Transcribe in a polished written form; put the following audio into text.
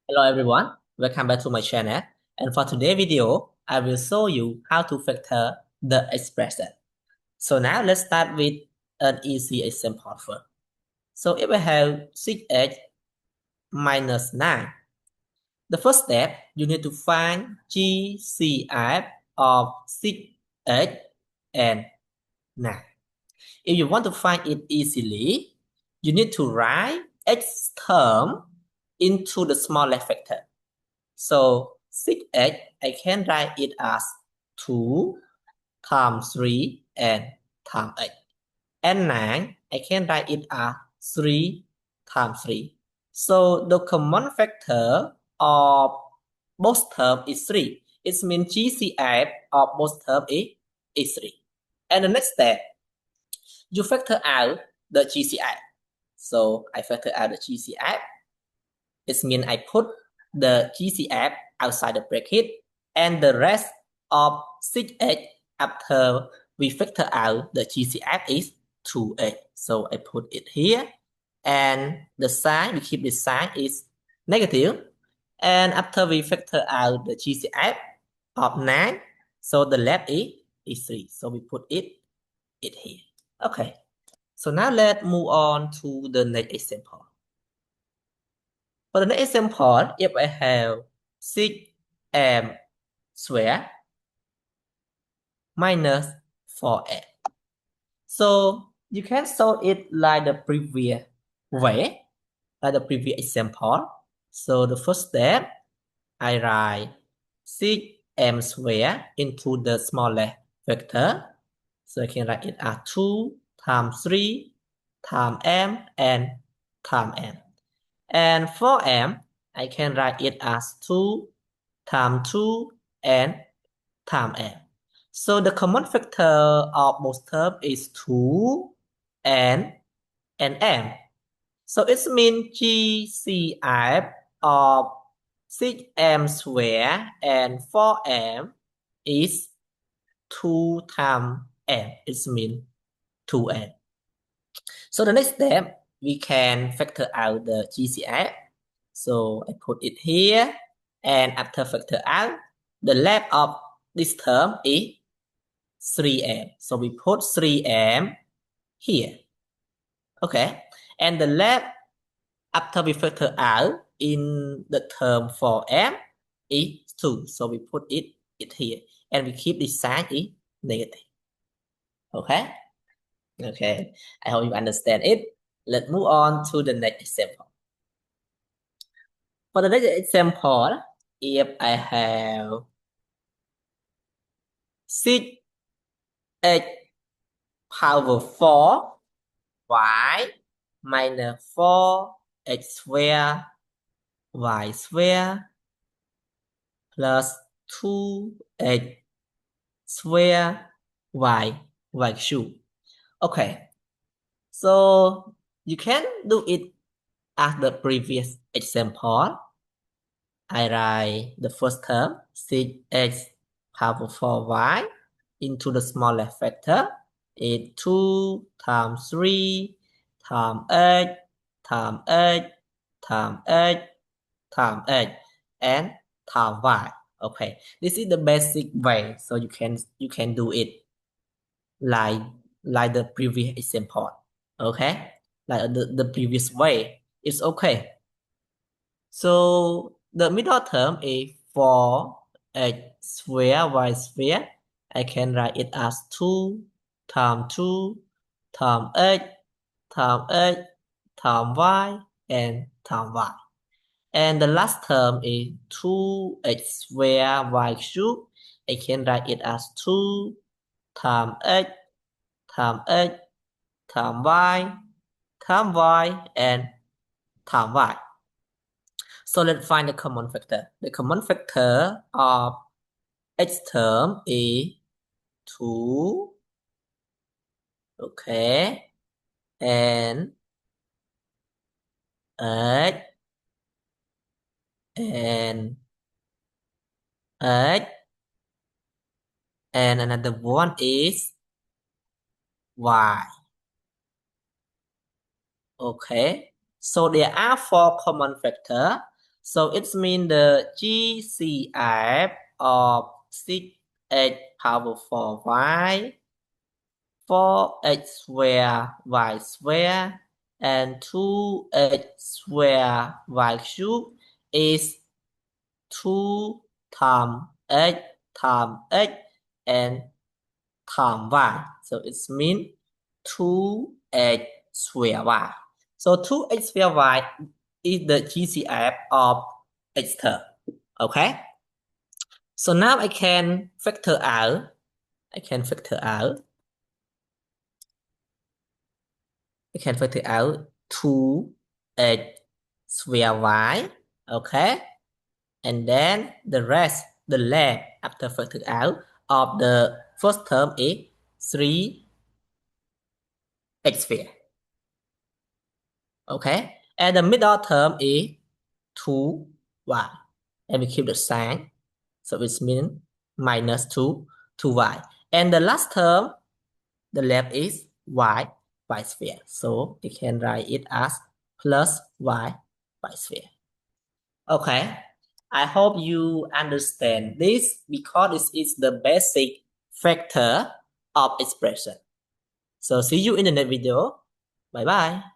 Hello everyone, welcome back to my channel. And for today's video, I will show you how to factor the expression. So now let's start with an easy example first. So if I have 6x minus 9, the first step, you need to find GCF of 6x and 9. If you want to find it easily, you need to write x term into the smallest factor. So 6x, I can write it as 2 times 3 and times 8. And 9, I can write it as 3 times 3. So the common factor of both terms is 3. It means GCF of both terms is 3. And the next step, you factor out the GCF. So I factor out the GCF. It means I put the GCF outside the bracket and the rest of 6x after we factor out the GCF is 2x. So I put it here and the sign, we keep the sign is negative. And after we factor out the GCF of 9, so the left is 3. So we put it here. Okay. So now let's move on to the next example. For the next example, if I have 6m square minus 4m. So you can solve it like the previous way, like the previous example. So the first step, I write 6m square into the smallest vector. So I can write it as 2 times 3 times m and times m. And for m, I can write it as 2 times 2 and times m. So the common factor of both terms is 2 and m. So it means GCF of 6m square and 4m is 2 times m. It means 2m. So the next step, we can factor out the GCF. So I put it here. And after factor out, the left of this term is 3m. So we put 3m here. Okay. And the left after we factor out in the term 4m is 2. So we put it here. And we keep this sign is negative. Okay. Okay. I hope you understand it. Let's move on to the next example. For the next example, if I have 6x power 4 y minus 4x square y square plus 2x square y cube. Okay, so you can do it as the previous example. I write the first term 6x power 4y into the smallest factor is 2 times 3 times 8 times 8 times 8 times 8 and times y. Okay, this is the basic way, so you can do it like the previous example. Okay, like the previous way. It's okay. So the middle term is 4x square y square. I can write it as 2 times 2 times 8 times 8 times y and times y. And the last term is 2x square y cube. I can write it as 2 times 8 times 8 times y and times y. So let's find the common factor. The common factor of x term is 2, okay, and 8, and 8, and another one is y. Okay, so there are 4 common factors. So it means the GCF of 6x power 4y, 4x square y square, and 2x square y cube is 2 times x times x and times y. So it means 2x square y. So 2x square y is the GCF of x term. Okay. So now I can factor out. I can factor out 2x square y. Okay. And then the rest, the length after factor out of the first term is 3x square. Okay. And the middle term is 2y. And we keep the sign. So it means minus 2y. And the last term, the left is y sphere. So we can write it as plus y sphere. Okay. I hope you understand this because this is the basic factor of expression. So see you in the next video. Bye bye.